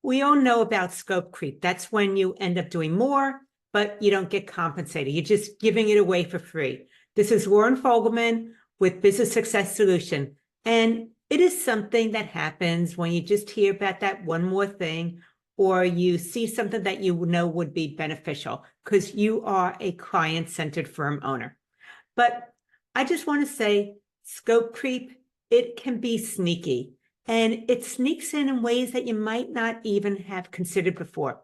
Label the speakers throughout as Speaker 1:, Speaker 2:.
Speaker 1: We all know about scope creep. That's when you end up doing more, but you don't get compensated. You're just giving it away for free. This is Lauren Fogelman with Business Success Solution. And it is something that happens when you just hear about that one more thing, or you see something that you know would be beneficial because you are a client-centered firm owner. But I just want to say scope creep, it can be sneaky. And it sneaks in ways that you might not even have considered before.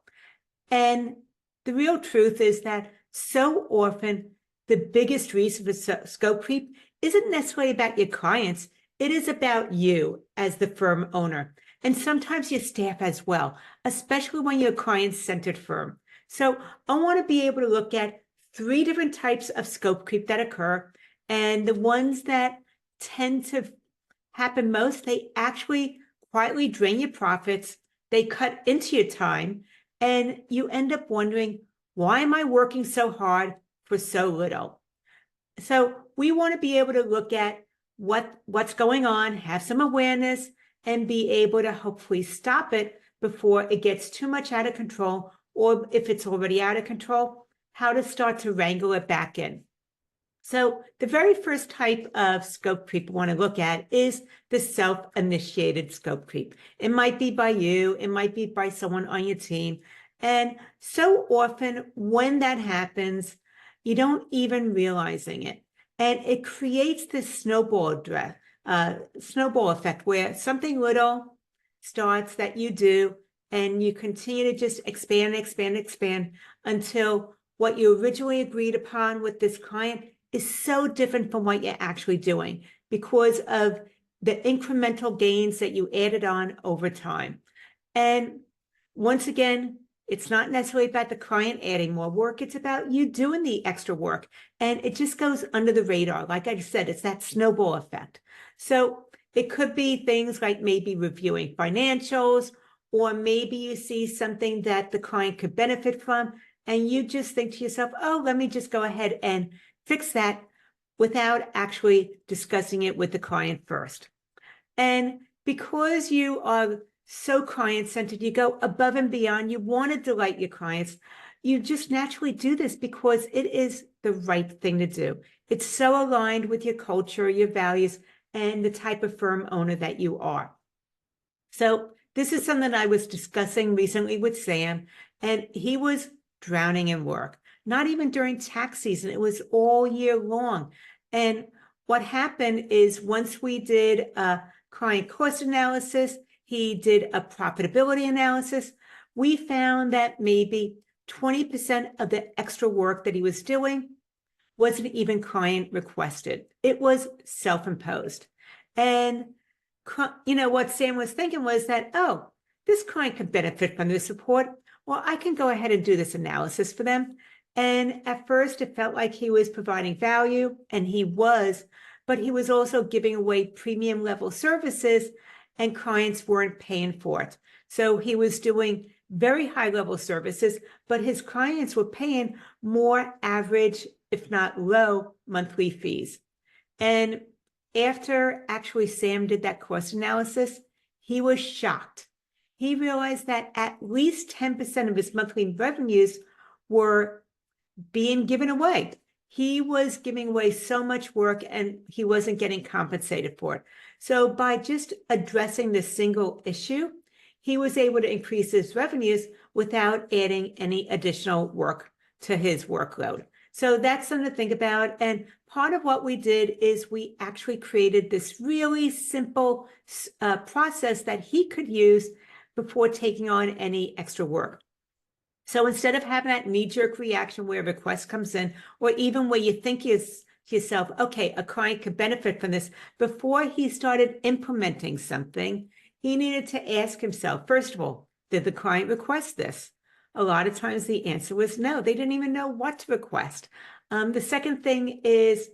Speaker 1: And the real truth is that so often the biggest reason for scope creep isn't necessarily about your clients. It is about you as the firm owner, and sometimes your staff as well, especially when you're a client-centered firm. So I want to be able to look at 3 different types of scope creep that occur, and the ones that tend to happen most, they actually quietly drain your profits, they cut into your time, and you end up wondering, why am I working so hard for so little? So we want to be able to look at what's going on, have some awareness, and be able to hopefully stop it before it gets too much out of control, or if it's already out of control, how to start to wrangle it back in. So the very first type of scope creep we want to look at is the self-initiated scope creep. It might be by you, it might be by someone on your team. And so often when that happens, you don't even realizing it. And it creates this snowball effect where something little starts that you do, and you continue to just expand until what you originally agreed upon with this client is so different from what you're actually doing because of the incremental gains that you added on over time. And once again, it's not necessarily about the client adding more work. It's about you doing the extra work. And it just goes under the radar. Like I said, it's that snowball effect. So it could be things like maybe reviewing financials, or maybe you see something that the client could benefit from, and you just think to yourself, oh, let me just go ahead and fix that without actually discussing it with the client first. And because you are so client-centered, you go above and beyond, you want to delight your clients, you just naturally do this because it is the right thing to do. It's so aligned with your culture, your values, and the type of firm owner that you are. So this is something I was discussing recently with Sam, and he was drowning in work. Not even during tax season, it was all year long. And what happened is once we did a client cost analysis, he did a profitability analysis, we found that maybe 20% of the extra work that he was doing wasn't even client requested. It was self-imposed. And what Sam was thinking was that, oh, this client could benefit from this support. Well, I can go ahead and do this analysis for them. And at first, it felt like he was providing value, and he was, but he was also giving away premium level services, and clients weren't paying for it. So he was doing very high level services, but his clients were paying more average, if not low, monthly fees. And after actually Sam did that cost analysis, he was shocked. He realized that at least 10% of his monthly revenues were being given away. He was giving away so much work and he wasn't getting compensated for it. So by just addressing this single issue, he was able to increase his revenues without adding any additional work to his workload. So that's something to think about. And part of what we did is we actually created this really simple process that he could use before taking on any extra work. So instead of having that knee-jerk reaction where a request comes in, or even where you think to yourself, okay, a client could benefit from this, before he started implementing something, he needed to ask himself, first of all, did the client request this? A lot of times the answer was no. They didn't even know what to request. The second thing is,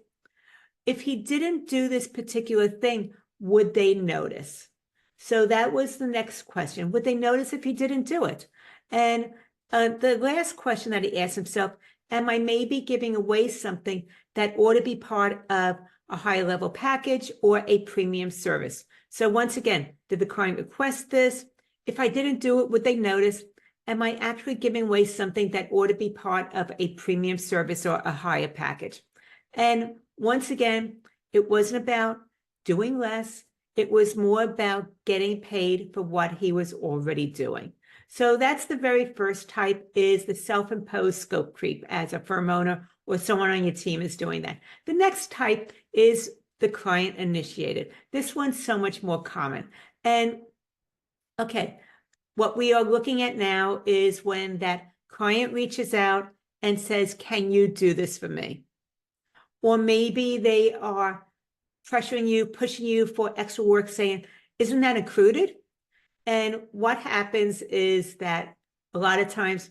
Speaker 1: if he didn't do this particular thing, would they notice? So that was the next question. Would they notice if he didn't do it? And the last question that he asked himself, am I maybe giving away something that ought to be part of a higher level package or a premium service? So once again, did the client request this? If I didn't do it, would they notice? Am I actually giving away something that ought to be part of a premium service or a higher package? And once again, it wasn't about doing less. It was more about getting paid for what he was already doing. So that's the very first type, is the self-imposed scope creep, as a firm owner or someone on your team is doing that. The next type is the client initiated. This one's so much more common. And okay, what we are looking at now is when that client reaches out and says, can you do this for me? Or maybe they are pressuring you, pushing you for extra work, saying, isn't that included? And what happens is that a lot of times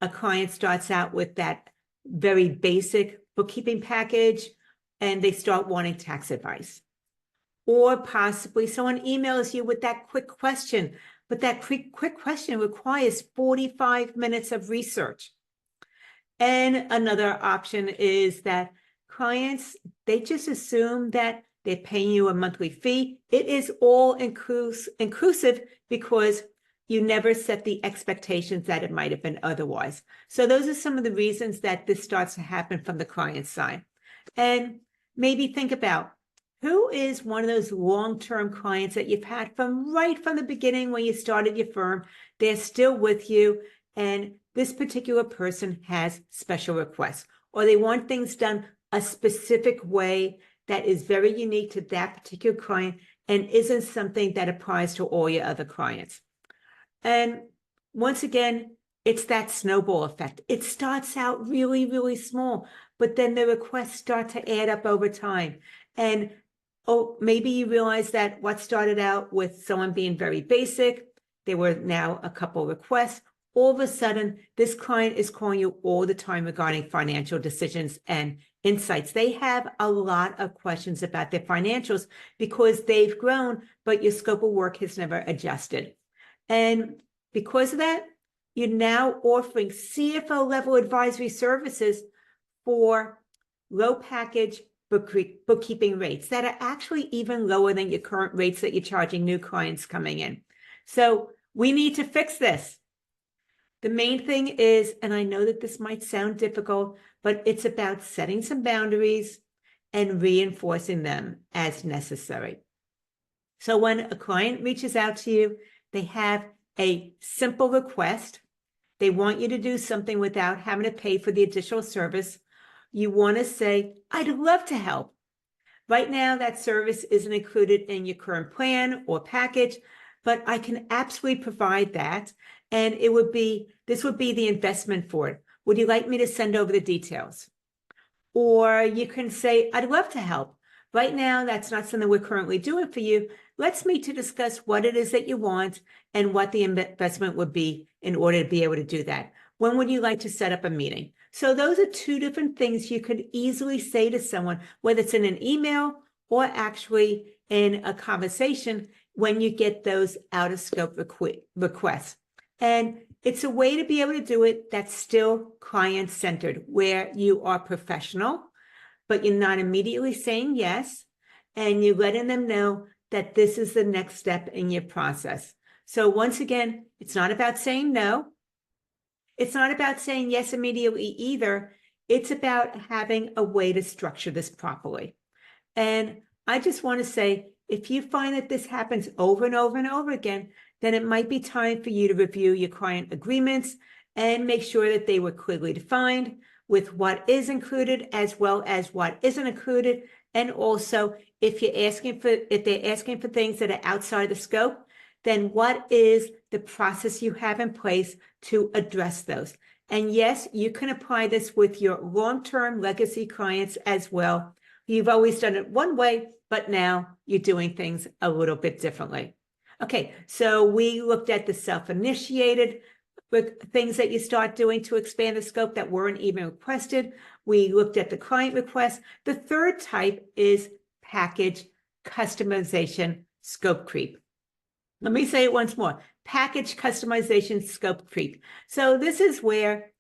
Speaker 1: a client starts out with that very basic bookkeeping package and they start wanting tax advice. Or possibly someone emails you with that quick question, but that quick question requires 45 minutes of research. And another option is that clients, they just assume that they're paying you a monthly fee. It is all inclusive because you never set the expectations that it might have been otherwise. So those are some of the reasons that this starts to happen from the client side. And maybe think about, who is one of those long-term clients that you've had from right from the beginning when you started your firm? They're still with you, and this particular person has special requests, or they want things done a specific way that is very unique to that particular client and isn't something that applies to all your other clients. And once again, it's that snowball effect. It starts out really, really small, but then the requests start to add up over time. And oh, maybe you realize that what started out with someone being very basic, there were now a couple requests. All of a sudden, this client is calling you all the time regarding financial decisions and insights. They have a lot of questions about their financials because they've grown, but your scope of work has never adjusted. And because of that, you're now offering CFO level advisory services for low package bookkeeping rates that are actually even lower than your current rates that you're charging new clients coming in. So we need to fix this. The main thing is, and I know that this might sound difficult, but it's about setting some boundaries and reinforcing them as necessary. So when a client reaches out to you, they have a simple request. They want you to do something without having to pay for the additional service. You want to say, I'd love to help. Right now, that service isn't included in your current plan or package, but I can absolutely provide that. And this would be the investment for it. Would you like me to send over the details? Or you can say, I'd love to help. Right now, that's not something we're currently doing for you. Let's meet to discuss what it is that you want and what the investment would be in order to be able to do that. When would you like to set up a meeting? So those are two different things you could easily say to someone, whether it's in an email or actually in a conversation when you get those out of scope requests. And it's a way to be able to do it that's still client-centered, where you are professional, but you're not immediately saying yes, and you're letting them know that this is the next step in your process. So once again, it's not about saying no. It's not about saying yes immediately either. It's about having a way to structure this properly. And I just want to say, if you find that this happens over and over and over again, then it might be time for you to review your client agreements and make sure that they were clearly defined with what is included as well as what isn't included. And also, if they're asking for things that are outside the scope, then what is the process you have in place to address those? And yes, you can apply this with your long-term legacy clients as well. You've always done it one way, but now you're doing things a little bit differently. Okay, so we looked at the self-initiated things that you start doing to expand the scope that weren't even requested. We looked at the client request. The third type is package customization scope creep. Let me say it once more, package customization scope creep. So this is where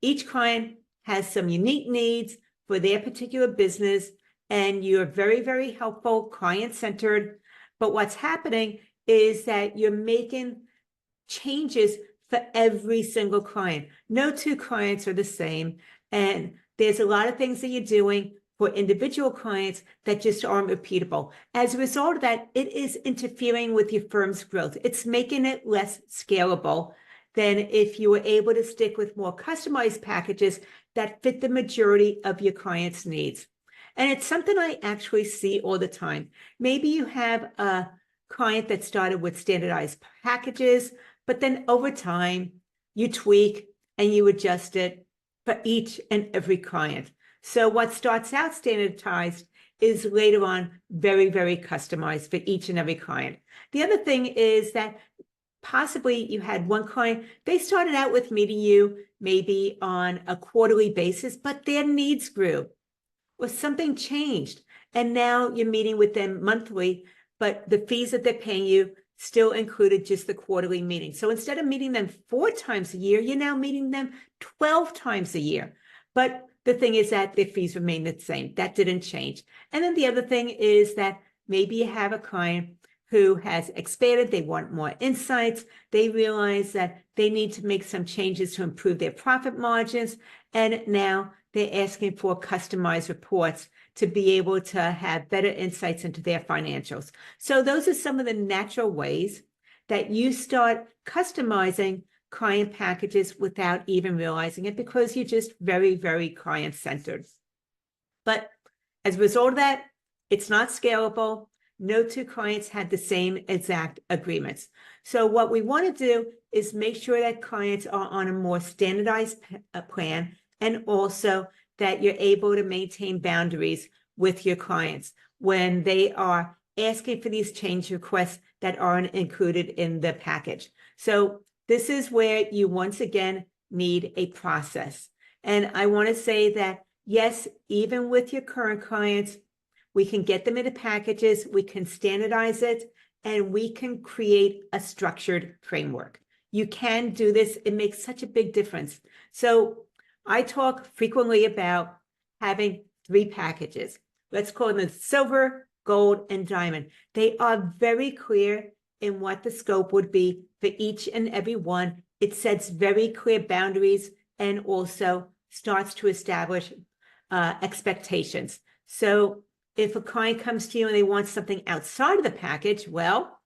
Speaker 1: each client has some unique needs for their particular business, and you're very, very helpful, client-centered. But what's happening is that you're making changes for every single client. No two clients are the same. And there's a lot of things that you're doing for individual clients that just aren't repeatable. As a result of that, it is interfering with your firm's growth. It's making it less scalable than if you were able to stick with more customized packages that fit the majority of your clients' needs. And it's something I actually see all the time. Maybe you have a client that started with standardized packages, but then over time, you tweak and you adjust it for each and every client. So what starts out standardized is later on very, very customized for each and every client. The other thing is that possibly you had one client, they started out with meeting you maybe on a quarterly basis, but their needs grew or something changed. And now you're meeting with them monthly, but the fees that they're paying you still included just the quarterly meeting. So instead of meeting them 4 times a year, you're now meeting them 12 times a year. But the thing is that their fees remain the same. That didn't change. And then the other thing is that maybe you have a client who has expanded, they want more insights, they realize that they need to make some changes to improve their profit margins, and now they're asking for customized reports to be able to have better insights into their financials. So those are some of the natural ways that you start customizing client packages without even realizing it, because you're just very, very client-centered. But as a result of that, it's not scalable. No two clients had the same exact agreements. So what we want to do is make sure that clients are on a more standardized plan, and also that you're able to maintain boundaries with your clients when they are asking for these change requests that aren't included in the package. So this is where you once again need a process. And I want to say that, yes, even with your current clients, we can get them into packages, we can standardize it, and we can create a structured framework. You can do this. It makes such a big difference. So I talk frequently about having 3 packages. Let's call them silver, gold, and diamond. They are very clear in what the scope would be for each and every one. It sets very clear boundaries and also starts to establish expectations. So if a client comes to you and they want something outside of the package, well,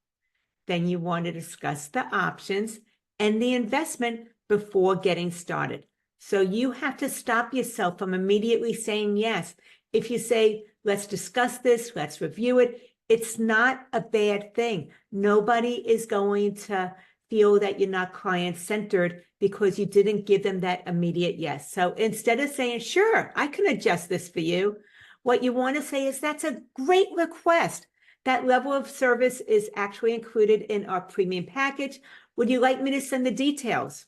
Speaker 1: then you want to discuss the options and the investment before getting started. So you have to stop yourself from immediately saying yes. If you say, let's discuss this, let's review it, it's not a bad thing. Nobody is going to feel that you're not client-centered because you didn't give them that immediate yes. So instead of saying, sure, I can adjust this for you, what you want to say is, that's a great request. That level of service is actually included in our premium package. Would you like me to send the details?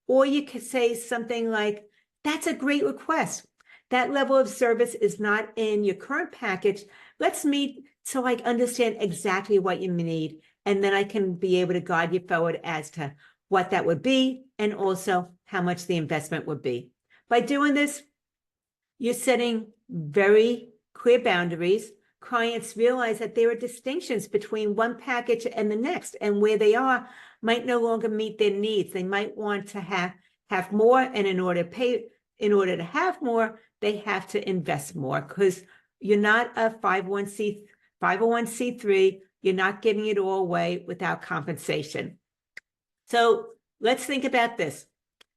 Speaker 1: Or you could say something like, that's a great request. That level of service is not in your current package. Let's meet so I understand exactly what you need. And then I can be able to guide you forward as to what that would be and also how much the investment would be. By doing this, you're setting very clear boundaries. Clients realize that there are distinctions between one package and the next, and where they are might no longer meet their needs. They might want to have more, and in order to have more, they have to invest more, because you're not a 501c3. You're not giving it all away without compensation. So let's think about this.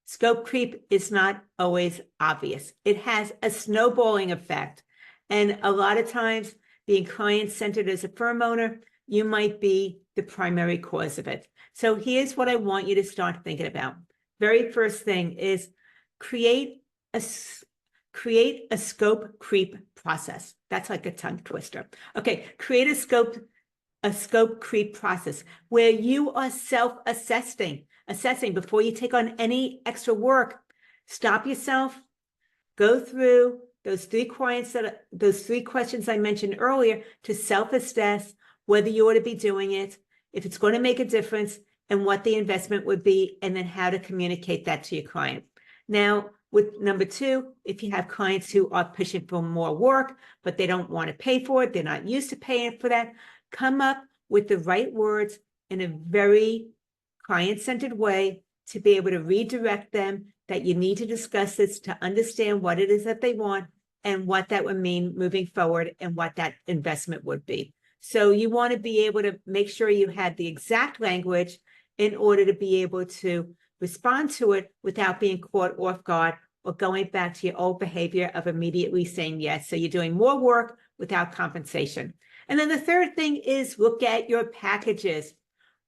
Speaker 1: Scope creep is not always obvious. It has a snowballing effect. And a lot of times, being client-centered as a firm owner, you might be the primary cause of it. So here's what I want you to start thinking about. Very first thing is create a scope creep process. That's like a tongue twister. Okay, create a scope creep process where you are assessing before you take on any extra work. Stop yourself, go through those 3 questions I mentioned earlier to self-assess whether you ought to be doing it, if it's going to make a difference, and what the investment would be, and then how to communicate that to your client. Now, with number 2, if you have clients who are pushing for more work, but they don't want to pay for it, they're not used to paying for that, come up with the right words in a very client-centered way to be able to redirect them that you need to discuss this to understand what it is that they want and what that would mean moving forward and what that investment would be. So you want to be able to make sure you have the exact language in order to be able to respond to it without being caught off guard or going back to your old behavior of immediately saying yes. So you're doing more work without compensation. And then the third thing is look at your packages.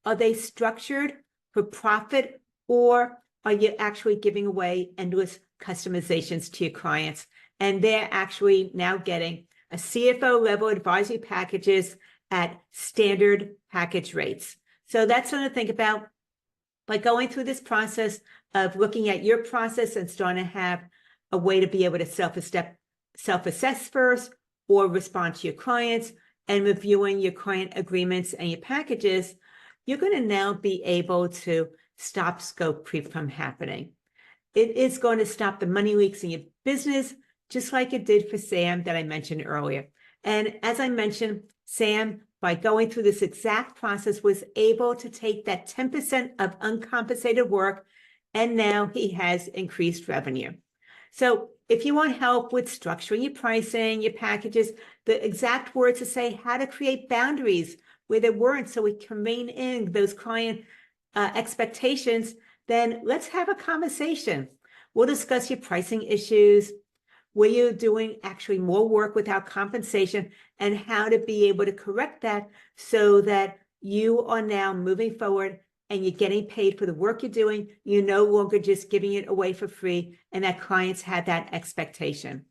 Speaker 1: Are they structured for profit, or are you actually giving away endless customizations to your clients? And they're actually now getting a CFO level advisory packages at standard package rates. So that's something to think about by going through this process of looking at your process and starting to have a way to be able to self-assess first or respond to your clients and reviewing your client agreements and your packages. You're going to now be able to stop scope creep from happening. It is going to stop the money leaks in your business, just like it did for Sam that I mentioned earlier. And as I mentioned, Sam, by going through this exact process, was able to take that 10% of uncompensated work, and now he has increased revenue. So if you want help with structuring your pricing, your packages, the exact words to say how to create boundaries where there weren't, so we can rein in those client expectations, then let's have a conversation. We'll discuss your pricing issues, where you're doing actually more work without compensation, and how to be able to correct that so that you are now moving forward and you're getting paid for the work you're doing. You're no longer just giving it away for free, and that clients had that expectation.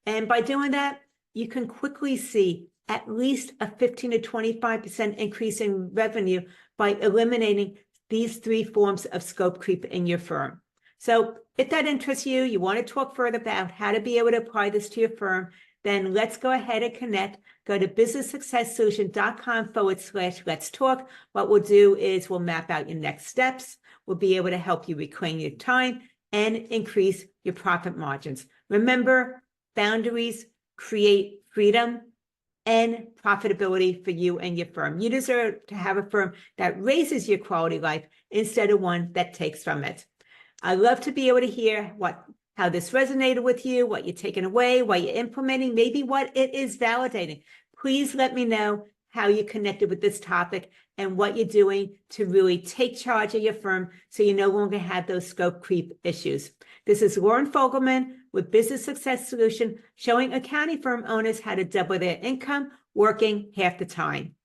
Speaker 1: And by doing that, you can quickly see at least a 15 to 25% increase in revenue by eliminating these three forms of scope creep in your firm. So if that interests you, you want to talk further about how to be able to apply this to your firm, then let's go ahead and connect. Go to businesssuccesssolution.com/let's talk. What we'll do is we'll map out your next steps. We'll be able to help you reclaim your time and increase your profit margins. Remember, boundaries create freedom and profitability for you and your firm. You deserve to have a firm that raises your quality of life instead of one that takes from it. I love to be able to hear how this resonated with you, what you're taking away, what you're implementing, maybe what it is validating. Please let me know how you connected with this topic and what you're doing to really take charge of your firm so you no longer have those scope creep issues. This is Lauren Fogelman with Business Success Solution, showing accounting firm owners how to double their income working half the time.